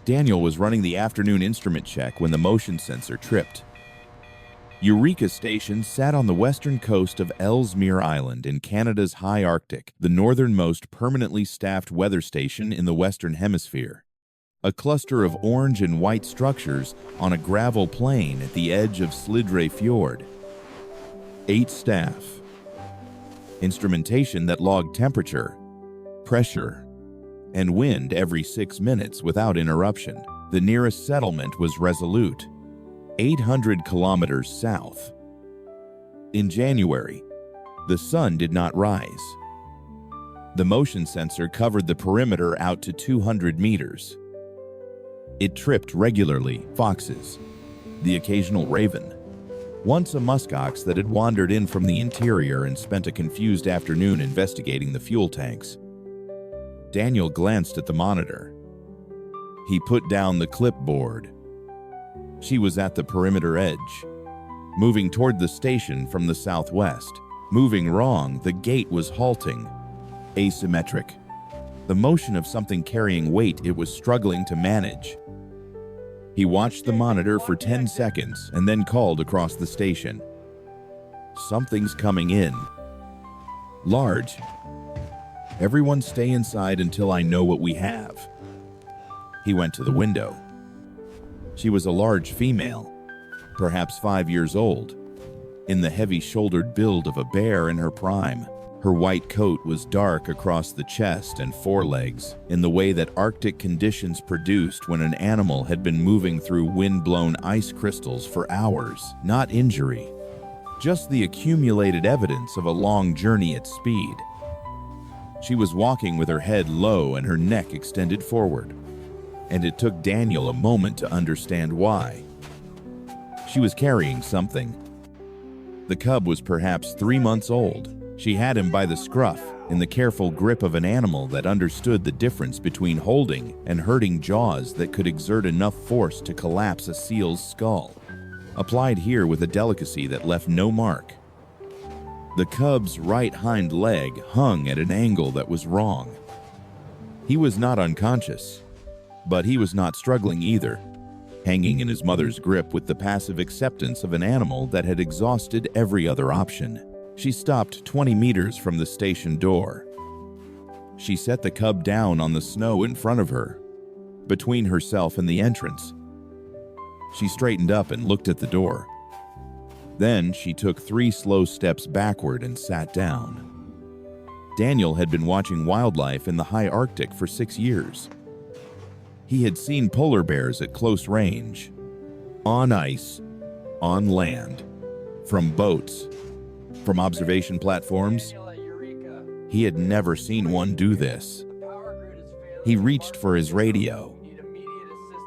Daniel was running the afternoon instrument check when the motion sensor tripped. Eureka Station sat on the western coast of Ellesmere Island in Canada's high Arctic, the northernmost permanently staffed weather station in the Western Hemisphere. A cluster of orange and white structures on a gravel plain at the edge of Slidre Fjord. 8 staff. Instrumentation that logged temperature, pressure, and wind every 6 minutes without interruption. The nearest settlement was Resolute, 800 kilometers south. In January, the sun did not rise. The motion sensor covered the perimeter out to 200 meters. It tripped regularly foxes, the occasional raven, once a muskox that had wandered in from the interior and spent a confused afternoon investigating the fuel tanks. Daniel glanced at the monitor. He put down the clipboard. She was at the perimeter edge, moving toward the station from the southwest. Moving wrong, the gate was halting, asymmetric. The motion of something carrying weight it was struggling to manage. He watched the monitor for 10 seconds and then called across the station. Something's coming in. Large. Everyone stay inside until I know what we have. He went to the window. She was a large female, perhaps 5 years old, in the heavy-shouldered build of a bear in her prime. Her white coat was dark across the chest and forelegs, in the way that Arctic conditions produced when an animal had been moving through wind-blown ice crystals for hours. Not injury, just the accumulated evidence of a long journey at speed. She was walking with her head low and her neck extended forward, and it took Daniel a moment to understand why. She was carrying something. The cub was perhaps 3 months old. She had him by the scruff, in the careful grip of an animal that understood the difference between holding and hurting jaws that could exert enough force to collapse a seal's skull, applied here with a delicacy that left no mark. The cub's right hind leg hung at an angle that was wrong. He was not unconscious, but he was not struggling either, hanging in his mother's grip with the passive acceptance of an animal that had exhausted every other option. She stopped 20 meters from the station door. She set the cub down on the snow in front of her, between herself and the entrance. She straightened up and looked at the door. Then she took 3 slow steps backward and sat down. Daniel had been watching wildlife in the high Arctic for 6 years. He had seen polar bears at close range, on ice, on land, from boats, from observation platforms. He had never seen one do this. He reached for his radio.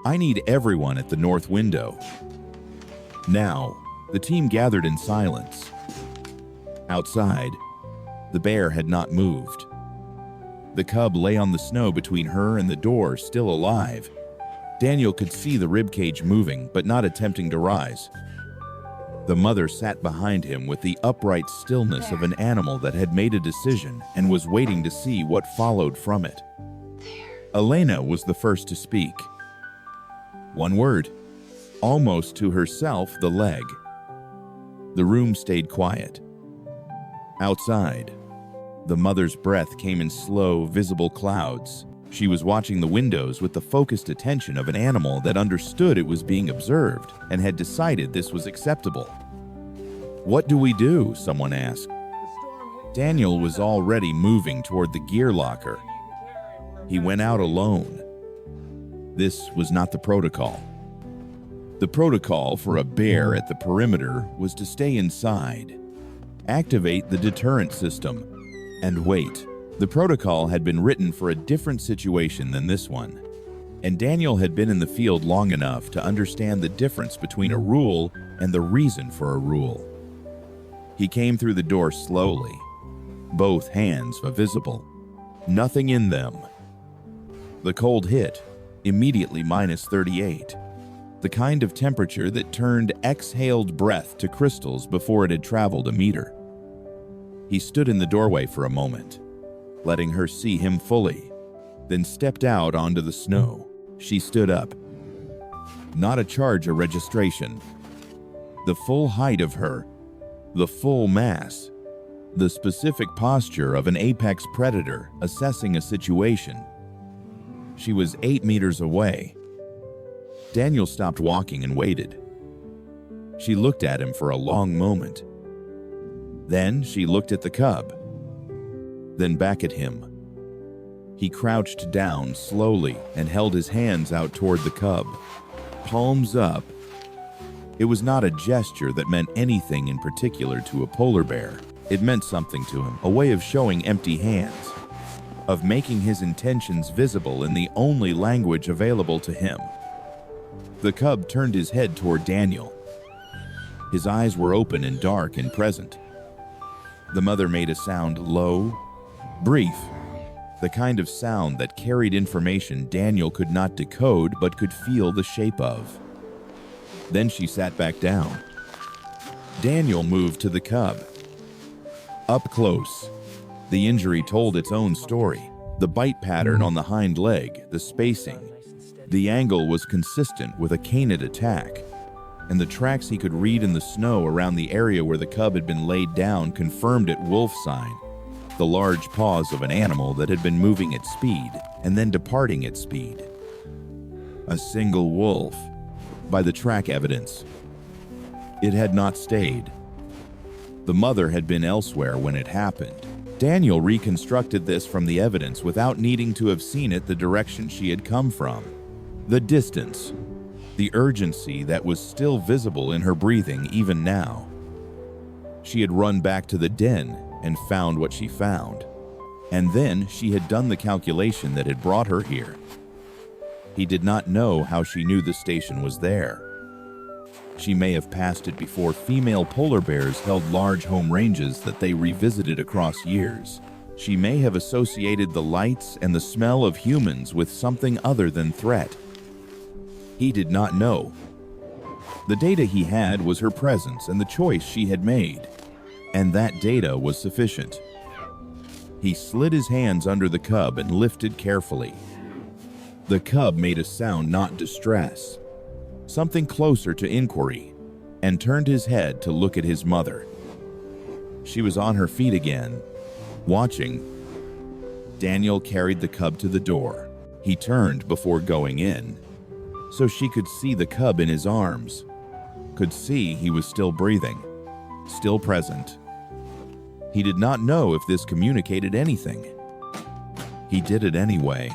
I need everyone at the north window. Now, the team gathered in silence. Outside, the bear had not moved. The cub lay on the snow between her and the door, still alive. Daniel could see the ribcage moving, but not attempting to rise. The mother sat behind him with the upright stillness of an animal that had made a decision and was waiting to see what followed from it. Elena was the first to speak. One word, almost to herself, the leg. The room stayed quiet. Outside, the mother's breath came in slow, visible clouds. She was watching the windows with the focused attention of an animal that understood it was being observed and had decided this was acceptable. "What do we do?" someone asked. Daniel was already moving toward the gear locker. He went out alone. This was not the protocol. The protocol for a bear at the perimeter was to stay inside, activate the deterrent system, and wait. The protocol had been written for a different situation than this one, and Daniel had been in the field long enough to understand the difference between a rule and the reason for a rule. He came through the door slowly, both hands visible, nothing in them. The cold hit, immediately -38, the kind of temperature that turned exhaled breath to crystals before it had traveled a meter. He stood in the doorway for a moment, letting her see him fully, then stepped out onto the snow. She stood up. Not a charge or registration. The full height of her, the full mass, the specific posture of an apex predator assessing a situation. She was 8 meters away. Daniel stopped walking and waited. She looked at him for a long moment. Then she looked at the cub, then back at him. He crouched down slowly and held his hands out toward the cub, palms up. It was not a gesture that meant anything in particular to a polar bear. It meant something to him, a way of showing empty hands, of making his intentions visible in the only language available to him. The cub turned his head toward Daniel. His eyes were open and dark and present. The mother made a sound, low, brief, the kind of sound that carried information Daniel could not decode but could feel the shape of. Then she sat back down. Daniel moved to the cub. Up close, the injury told its own story. The bite pattern on the hind leg, the spacing. The angle was consistent with a canid attack, and the tracks he could read in the snow around the area where the cub had been laid down confirmed it wolf sign, the large paws of an animal that had been moving at speed and then departing at speed. A single wolf, by the track evidence. It had not stayed. The mother had been elsewhere when it happened. Daniel reconstructed this from the evidence without needing to have seen it the direction she had come from. The distance, the urgency that was still visible in her breathing even now. She had run back to the den and found what she found. And then she had done the calculation that had brought her here. He did not know how she knew the station was there. She may have passed it before female polar bears held large home ranges that they revisited across years. She may have associated the lights and the smell of humans with something other than threat. He did not know. The data he had was her presence and the choice she had made, and that data was sufficient. He slid his hands under the cub and lifted carefully. The cub made a sound not distress, something closer to inquiry, and turned his head to look at his mother. She was on her feet again, watching. Daniel carried the cub to the door. He turned before going in, so she could see the cub in his arms, could see he was still breathing, still present. He did not know if this communicated anything. He did it anyway.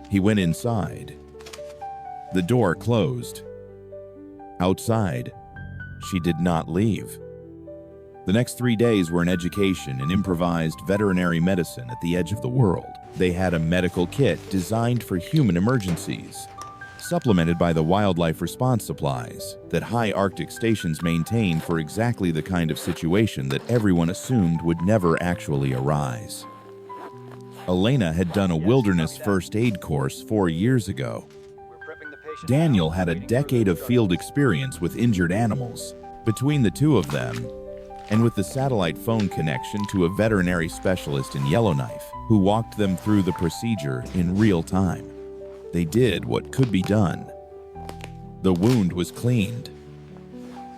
He went inside. The door closed. Outside, she did not leave. The next 3 days were an education in improvised veterinary medicine at the edge of the world. They had a medical kit designed for human emergencies, supplemented by the wildlife response supplies that high Arctic stations maintained for exactly the kind of situation that everyone assumed would never actually arise. Elena had done a wilderness first aid course 4 years ago. Daniel had a decade of field experience with injured animals. Between the two of them, and with the satellite phone connection to a veterinary specialist in Yellowknife who walked them through the procedure in real time, they did what could be done. The wound was cleaned.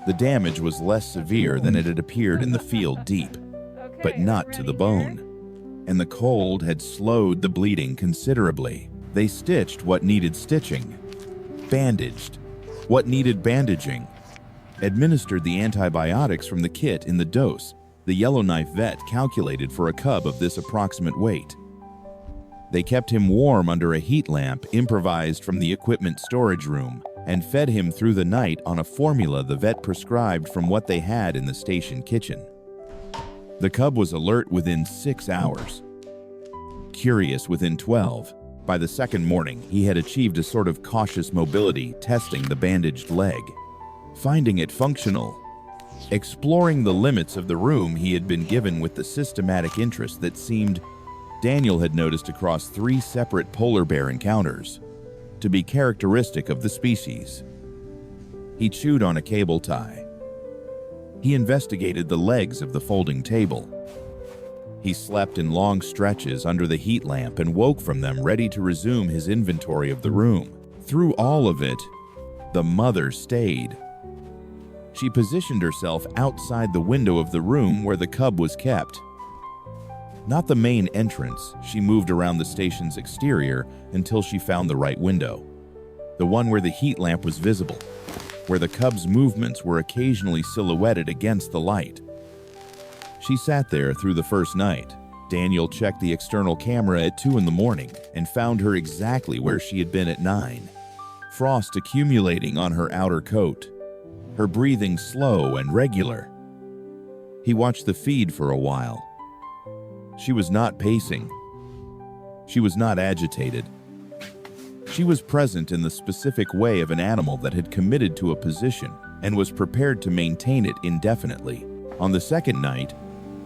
The damage was less severe than it had appeared in the field deep, but not to the bone. And the cold had slowed the bleeding considerably. They stitched what needed stitching, bandaged what needed bandaging, administered the antibiotics from the kit in the dose the Yellowknife vet calculated for a cub of this approximate weight. They kept him warm under a heat lamp improvised from the equipment storage room and fed him through the night on a formula the vet prescribed from what they had in the station kitchen. The cub was alert within 6 hours, curious within 12. By the second morning, he had achieved a sort of cautious mobility, testing the bandaged leg, finding it functional, exploring the limits of the room he had been given with the systematic interest that seemed Daniel had noticed across 3 separate polar bear encounters to be characteristic of the species. He chewed on a cable tie. He investigated the legs of the folding table. He slept in long stretches under the heat lamp and woke from them ready to resume his inventory of the room. Through all of it, the mother stayed. She positioned herself outside the window of the room where the cub was kept. Not the main entrance, she moved around the station's exterior until she found the right window. The one where the heat lamp was visible, where the cub's movements were occasionally silhouetted against the light. She sat there through the first night. Daniel checked the external camera at 2 in the morning and found her exactly where she had been at 9. Frost accumulating on her outer coat, her breathing slow and regular. He watched the feed for a while. She was not pacing. She was not agitated. She was present in the specific way of an animal that had committed to a position and was prepared to maintain it indefinitely. On the second night,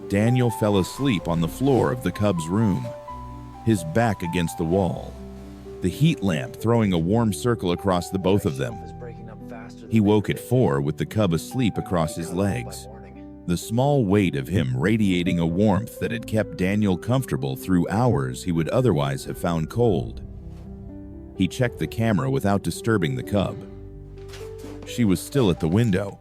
Daniel fell asleep on the floor of the cub's room, his back against the wall, the heat lamp throwing a warm circle across the both of them. He woke at 4 with the cub asleep across his legs, the small weight of him radiating a warmth that had kept Daniel comfortable through hours he would otherwise have found cold. He checked the camera without disturbing the cub. She was still at the window.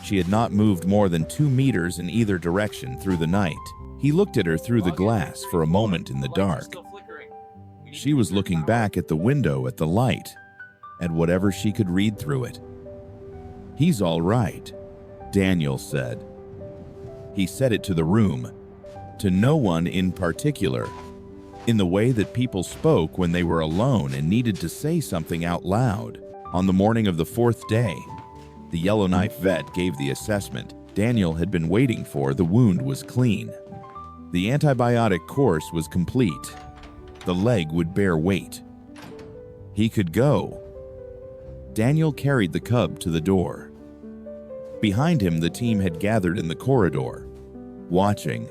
She had not moved more than 2 meters in either direction through the night. He looked at her through the glass for a moment in the dark. She was looking back at the window at the light, at whatever she could read through it. "He's all right," Daniel said. He said it to the room, to no one in particular, in the way that people spoke when they were alone and needed to say something out loud. On the morning of the 4th day, the Yellowknife vet gave the assessment Daniel had been waiting for. The wound was clean. The antibiotic course was complete. The leg would bear weight. He could go. Daniel carried the cub to the door. Behind him, the team had gathered in the corridor, watching.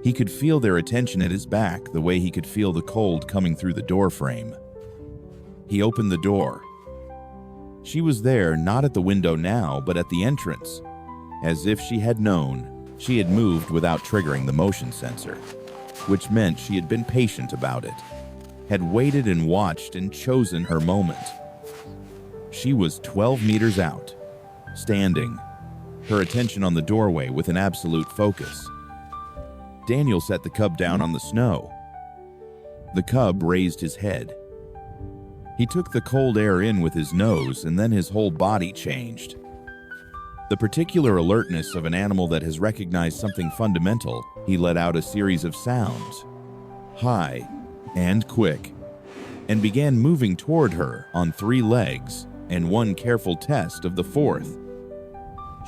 He could feel their attention at his back the way he could feel the cold coming through the door frame. He opened the door. She was there, not at the window now, but at the entrance. As if she had known, she had moved without triggering the motion sensor, which meant she had been patient about it, had waited and watched and chosen her moment. She was 12 meters out, standing, her attention on the doorway with an absolute focus. Daniel set the cub down on the snow. The cub raised his head. He took the cold air in with his nose, and then his whole body changed. The particular alertness of an animal that has recognized something fundamental, he let out a series of sounds, high and quick, and began moving toward her on 3 legs and one careful test of the 4th.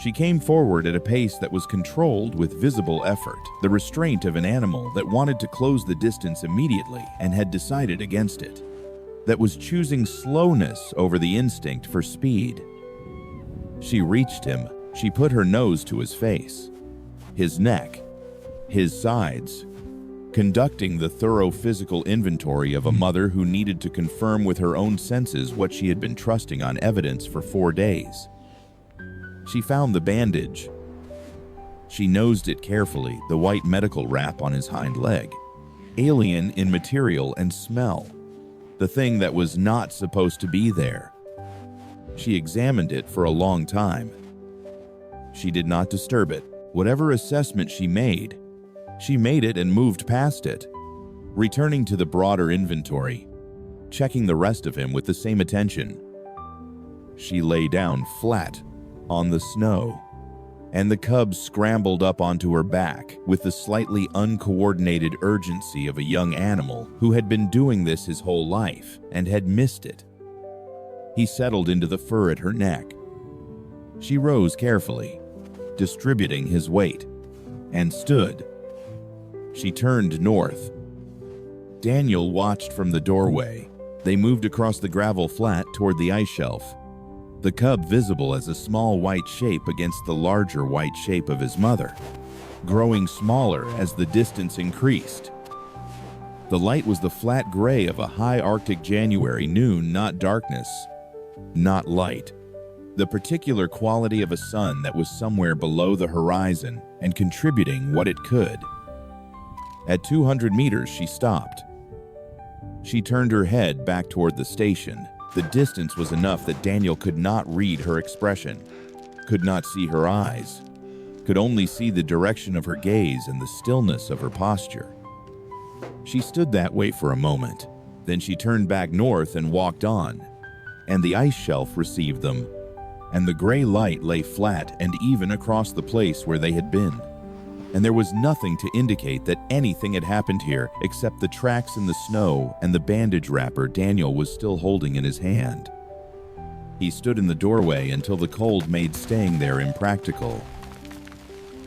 She came forward at a pace that was controlled with visible effort, the restraint of an animal that wanted to close the distance immediately and had decided against it, that was choosing slowness over the instinct for speed. She reached him. She put her nose to his face, his neck, his sides, conducting the thorough physical inventory of a mother who needed to confirm with her own senses what she had been trusting on evidence for 4 days. She found the bandage. She nosed it carefully, the white medical wrap on his hind leg, alien in material and smell, the thing that was not supposed to be there. She examined it for a long time. She did not disturb it. Whatever assessment she made it and moved past it, returning to the broader inventory, checking the rest of him with the same attention. She lay down flat on the snow, and the cub scrambled up onto her back with the slightly uncoordinated urgency of a young animal who had been doing this his whole life and had missed it. He settled into the fur at her neck. She rose carefully, distributing his weight, and stood. She turned north. Daniel watched from the doorway. They moved across the gravel flat toward the ice shelf, the cub visible as a small white shape against the larger white shape of his mother, growing smaller as the distance increased. The light was the flat gray of a high Arctic January noon, not darkness, not light. the particular quality of a sun that was somewhere below the horizon and contributing what it could. At 200 meters, she stopped. She turned her head back toward the station. The distance was enough that Daniel could not read her expression, could not see her eyes, could only see the direction of her gaze and the stillness of her posture. She stood that way for a moment. Then she turned back north and walked on, and the ice shelf received them, and the gray light lay flat and even across the place where they had been. And there was nothing to indicate that anything had happened here except the tracks in the snow and the bandage wrapper Daniel was still holding in his hand. He stood in the doorway until the cold made staying there impractical.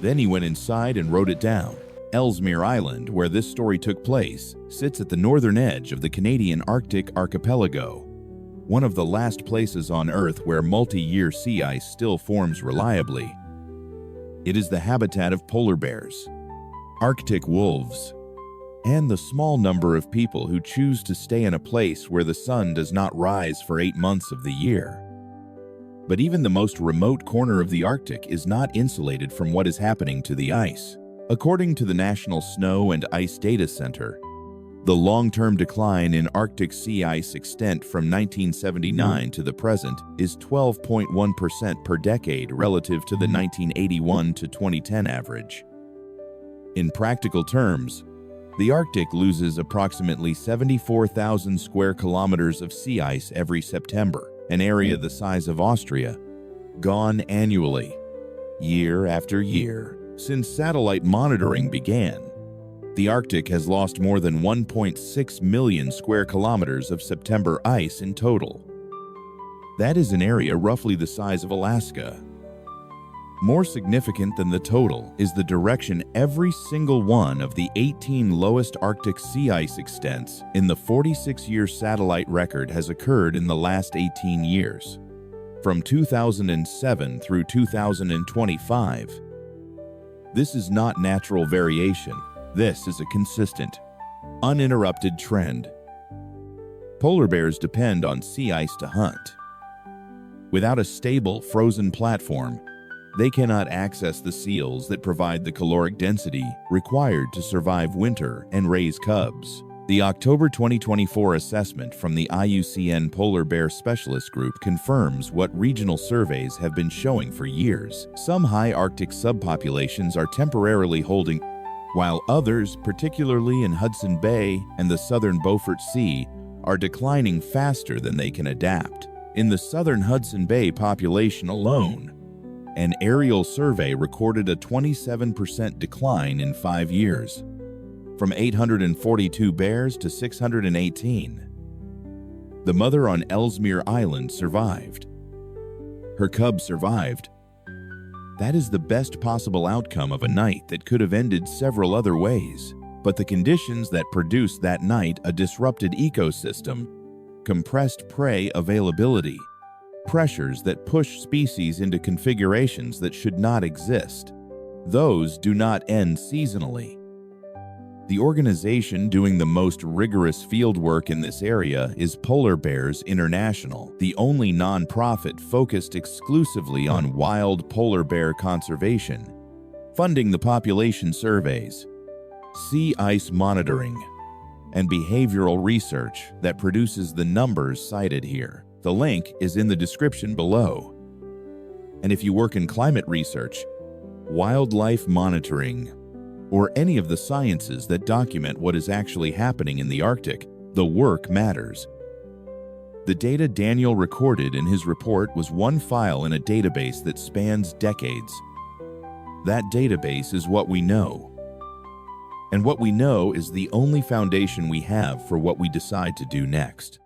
Then he went inside and wrote it down. Ellesmere Island, where this story took place, sits at the northern edge of the Canadian Arctic archipelago, one of the last places on Earth where multi-year sea ice still forms reliably. It is the habitat of polar bears, Arctic wolves, and the small number of people who choose to stay in a place where the sun does not rise for 8 months of the year. But even the most remote corner of the Arctic is not insulated from what is happening to the ice. According to the National Snow and Ice Data Center, the long-term decline in Arctic sea ice extent from 1979 to the present is 12.1% per decade relative to the 1981 to 2010 average. In practical terms, the Arctic loses approximately 74,000 square kilometers of sea ice every September, an area the size of Austria, gone annually, year after year. Since satellite monitoring began, the Arctic has lost more than 1.6 million square kilometers of September ice in total. That is an area roughly the size of Alaska. More significant than the total is the direction every single one of the 18 lowest Arctic sea ice extents in the 46-year satellite record has occurred in the last 18 years, from 2007 through 2025. This is not natural variation. This is a consistent, uninterrupted trend. Polar bears depend on sea ice to hunt. Without a stable, frozen platform, they cannot access the seals that provide the caloric density required to survive winter and raise cubs. The October 2024 assessment from the IUCN Polar Bear Specialist Group confirms what regional surveys have been showing for years. Some high Arctic subpopulations are temporarily holding, while others, particularly in Hudson Bay and the southern Beaufort Sea, are declining faster than they can adapt. In the southern Hudson Bay population alone, an aerial survey recorded a 27% decline in 5 years, from 842 bears to 618. The mother on Ellesmere Island survived. Her cub survived. That is the best possible outcome of a night that could have ended several other ways. But the conditions that produced that night a disrupted ecosystem, compressed prey availability, pressures that push species into configurations that should not exist, those do not end seasonally. The organization doing the most rigorous field work in this area is Polar Bears International, the only nonprofit focused exclusively on wild polar bear conservation, funding the population surveys, sea ice monitoring, and behavioral research that produces the numbers cited here. The link is in the description below. And if you work in climate research, wildlife monitoring, or any of the sciences that document what is actually happening in the Arctic, the work matters. The data Daniel recorded in his report was one file in a database that spans decades. That database is what we know. And what we know is the only foundation we have for what we decide to do next.